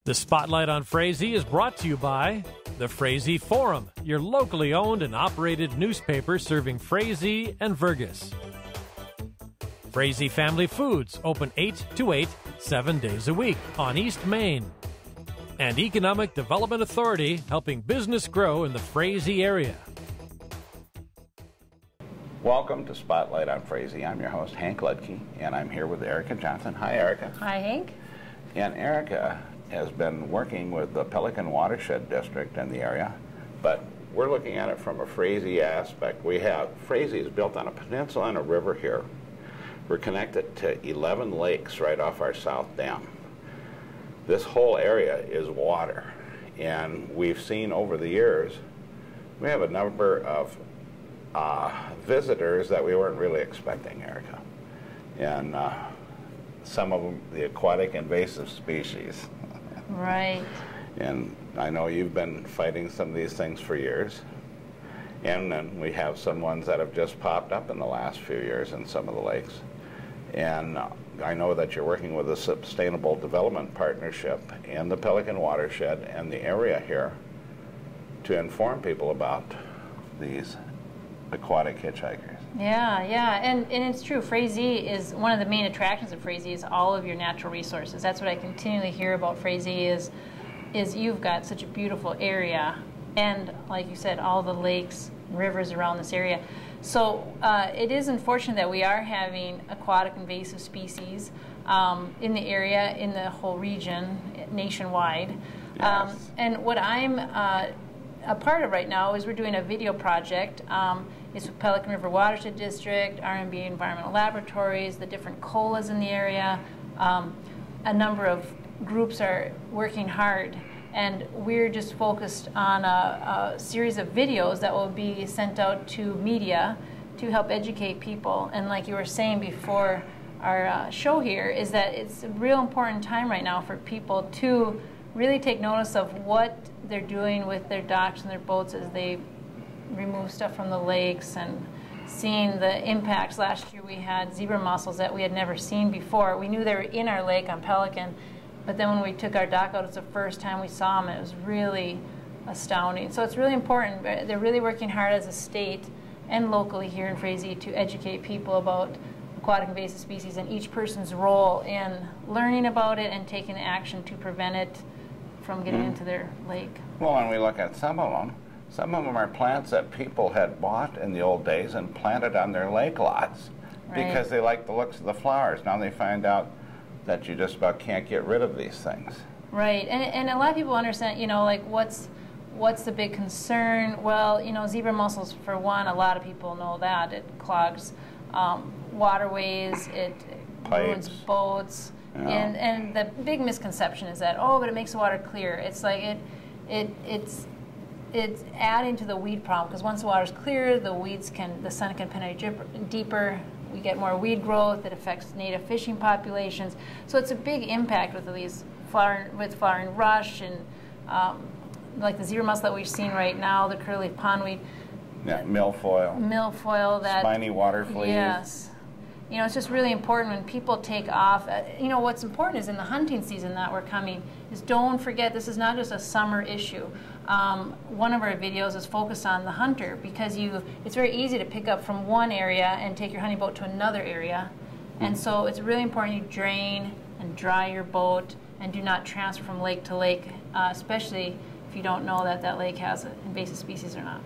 The Spotlight on Frazee is brought to you by the Frazee Forum, your locally owned and operated newspaper serving Frazee and Vergas. Frazee Family Foods, open 8 to 8, 7 days a week on East Main. And Economic Development Authority, helping business grow in the Frazee area. Welcome to Spotlight on Frazee. I'm your host, Hank Ludke, and I'm here with Erika Johnson. Hi, Erika. Hi, Hank. And Erika has been working with the Pelican Watershed District in the area, but we're looking at it from a Frazee aspect. Frazee is built on a peninsula and a river here. We're connected to 11 lakes right off our south dam. This whole area is water, and we've seen over the years, we have a number of visitors that we weren't really expecting, Erika. And some of them, the aquatic invasive species. Right. And I know you've been fighting some of these things for years. And then we have some ones that have just popped up in the last few years in some of the lakes. And I know that you're working with a Sustainable Development Partnership and the Pelican Watershed and the area here to inform people about these aquatic hitchhikers. Yeah, and it's true. Frazee is one of the main attractions of Frazee is all of your natural resources. That's what I continually hear about Frazee is you've got such a beautiful area, and like you said, all the lakes, rivers around this area. So it is unfortunate that we are having aquatic invasive species in the area, in the whole region, nationwide. Yes. And what I'm a part of right now is we're doing a video project. It's with Pelican River Watershed District, R&B Environmental Laboratories, the different COLAs in the area. A number of groups are working hard, and we're just focused on a series of videos that will be sent out to media to help educate people. And like you were saying before our show here, is that it's a real important time right now for people to really take notice of what they're doing with their docks and their boats as they remove stuff from the lakes, and seeing the impacts. Last year we had zebra mussels that we had never seen before. We knew they were in our lake on Pelican, but then when we took our dock out, it's the first time we saw them. It was really astounding. So it's really important. They're really working hard as a state and locally here in Frazee to educate people about aquatic invasive species and each person's role in learning about it and taking action to prevent it from getting into their lake. Well, when we look at some of them are plants that people had bought in the old days and planted on their lake lots because they like the looks of the flowers. Now they find out that you just about can't get rid of these things. Right, and a lot of people understand, like what's the big concern? Well, zebra mussels, for one, a lot of people know that. It clogs waterways, it ruins boats. Yeah. And the big misconception is that, but it makes the water clear. It's like it's adding to the weed problem, because once the water's clear, the sun can penetrate deeper. We get more weed growth. It affects native fishing populations. So it's a big impact with these flowering rush and like the zebra mussel that we've seen right now, the curly pondweed. Yeah, milfoil. Milfoil, that spiny water fleas. Yes. It's just really important when people take off. What's important is in the hunting season that we're coming is don't forget this is not just a summer issue. One of our videos is focused on the hunter, because it's very easy to pick up from one area and take your hunting boat to another area. And so it's really important you drain and dry your boat and do not transfer from lake to lake, especially if you don't know that that lake has an invasive species or not.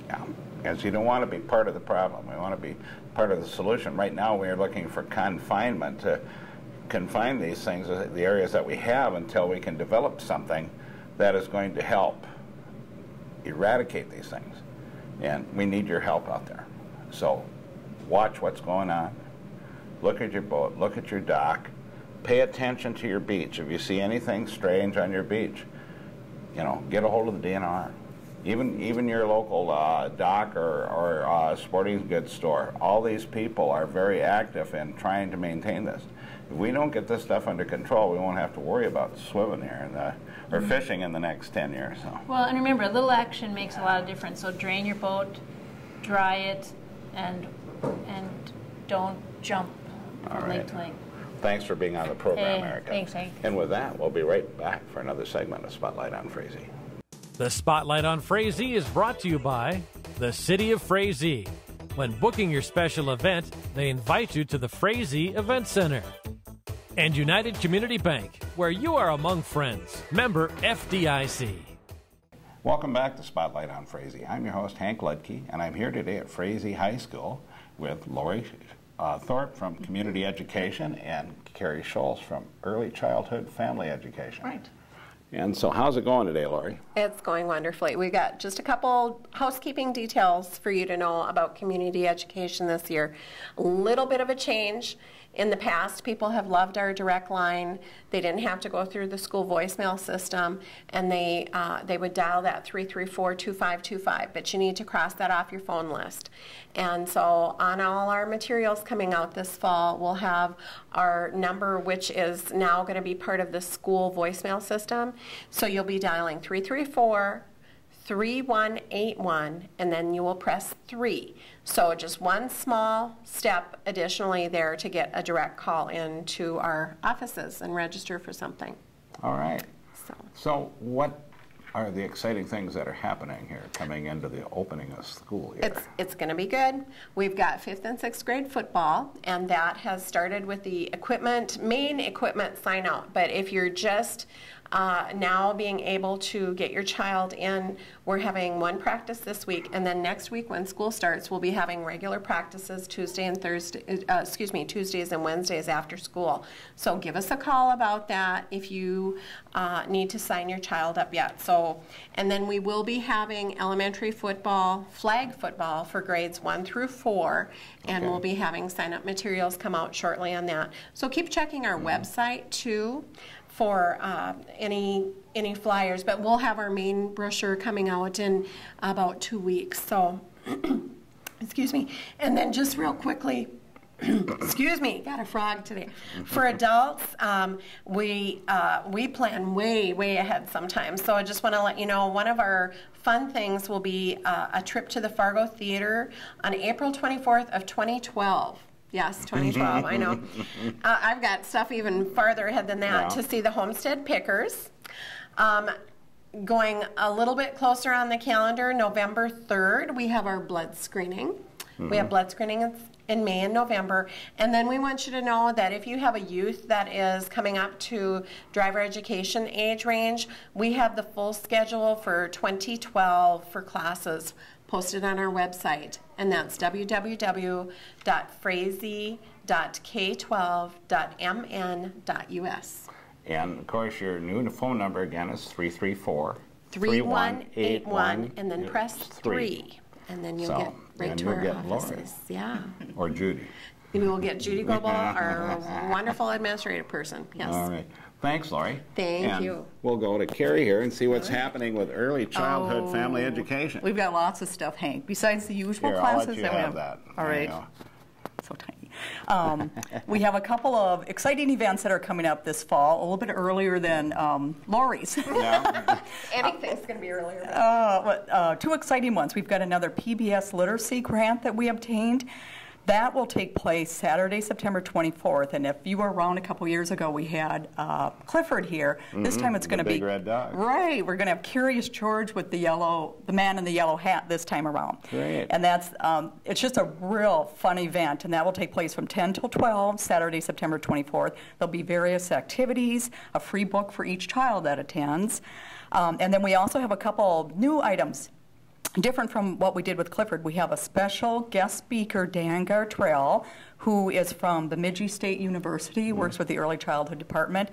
Yeah, because you don't want to be part of the problem. We want to be part of the solution. Right now we are looking for confinement to confine these things, the areas that we have, until we can develop something that is going to help eradicate these things. And we need your help out there. So watch what's going on. Look at your boat, look at your dock, pay attention to your beach. If you see anything strange on your beach, get a hold of the DNR. Even your local dock or sporting goods store. All these people are very active in trying to maintain this. If we don't get this stuff under control, we won't have to worry about swimming here or fishing in the next 10 years. So. Well, and remember, a little action makes a lot of difference. So drain your boat, dry it, and don't jump from lake to lake. Thanks for being on the program, Hey, Erika. thanks, Hank. And with that, we'll be right back for another segment of Spotlight on Frazee. The Spotlight on Frazee is brought to you by the City of Frazee. When booking your special event, they invite you to the Frazee Event Center. And United Community Bank, where you are among friends. Member FDIC. Welcome back to Spotlight on Frazee. I'm your host, Hank Ludke, and I'm here today at Frazee High School with Lori Thorpe from Community Education and Carrie Schultz from Early Childhood Family Education. Right. And so how's it going today, Lori? It's going wonderfully. We got just a couple housekeeping details for you to know about community education this year. A little bit of a change. In the past, people have loved our direct line. They didn't have to go through the school voicemail system, and they would dial that 334-2525, but you need to cross that off your phone list. And so on all our materials coming out this fall, we'll have our number, which is now going to be part of the school voicemail system. So you'll be dialing 334-3181, and then you will press 3. So just one small step additionally there to get a direct call into our offices and register for something. All right. So what are the exciting things that are happening here coming into the opening of school year? It's going to be good. We've got 5th and 6th grade football, and that has started with the main equipment sign out. But if you're just now being able to get your child in, we're having one practice this week, and then next week when school starts, we'll be having regular practices Tuesdays and Wednesdays after school. So give us a call about that if you need to sign your child up yet. So, and then we will be having elementary football, flag football for grades 1 through 4, and we'll be having sign-up materials come out shortly on that. So keep checking our website too for any flyers, but we'll have our main brochure coming out in about 2 weeks. So, excuse me. And then just real quickly, excuse me, got a frog today. For adults, we plan way ahead sometimes. So I just want to let you know, one of our fun things will be a trip to the Fargo Theater on April 24th of 2012. Yes, 2012, I know. I've got stuff even farther ahead than that to see the Homestead Pickers. Going a little bit closer on the calendar, November 3rd, we have our blood screening. We have blood screening in May and November. And then we want you to know that if you have a youth that is coming up to driver education age range, we have the full schedule for 2012 for classes posted on our website, and that's www.frazee.k12.mn.us. And of course, your new phone number again is 334-3181, and then press 3, and then you'll get right to our offices. Lori. Yeah. Or Judy. We will get Judy Goebel, our wonderful administrative person. Yes. All right. Thanks, Lori. Thank you. We'll go to Carrie here and see what's happening with early childhood family education. We've got lots of stuff, Hank, besides the usual Here, classes I'll let you that we have have. that. All right. So tiny. We have a couple of exciting events that are coming up this fall, a little bit earlier than Lori's. Yeah. Anything's going to be earlier. Two exciting ones. We've got another PBS literacy grant that we obtained. That will take place Saturday, September 24th, and if you were around a couple years ago, we had Clifford here. This time it's going to be big red dog. Right. We're going to have Curious George with the man in the yellow hat this time around. Great. And that's it's just a real fun event, and that will take place from 10 till 12, Saturday, September 24th. There'll be various activities, a free book for each child that attends, and then we also have a couple new items. Different from what we did with Clifford, we have a special guest speaker, Dan Gartrell, who is from Bemidji State University, works with the Early Childhood Department.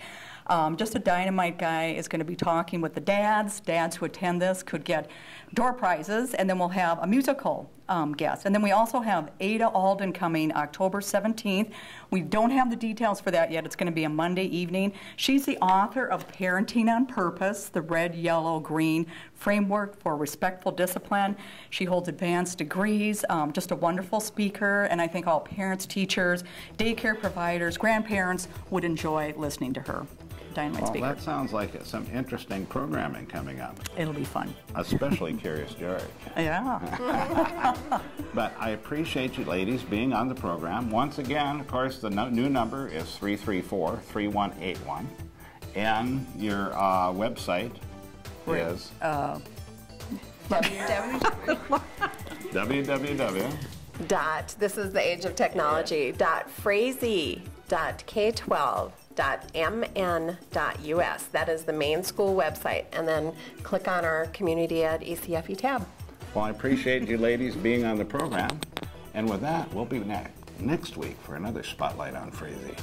Just a dynamite guy, is going to be talking with the dads. Dads who attend this could get door prizes, and then we'll have a musical guest. And then we also have Ada Alden coming October 17th. We don't have the details for that yet. It's going to be a Monday evening. She's the author of Parenting on Purpose, the Red, Yellow, Green Framework for Respectful Discipline. She holds advanced degrees, just a wonderful speaker, and I think all parents, teachers, daycare providers, grandparents would enjoy listening to her. dynamite Well, speaker. that sounds like some interesting programming coming up. It'll be fun. Especially Curious George. Yeah. But I appreciate you ladies being on the program. Once again, of course, the new number is 334-3181. And your website is www. This is the age of technology, Frazee.k12.mn.us. That is the main school website. And then click on our Community Ed ECFE tab. Well, I appreciate you ladies being on the program. And with that, we'll be next week for another Spotlight on Frazee.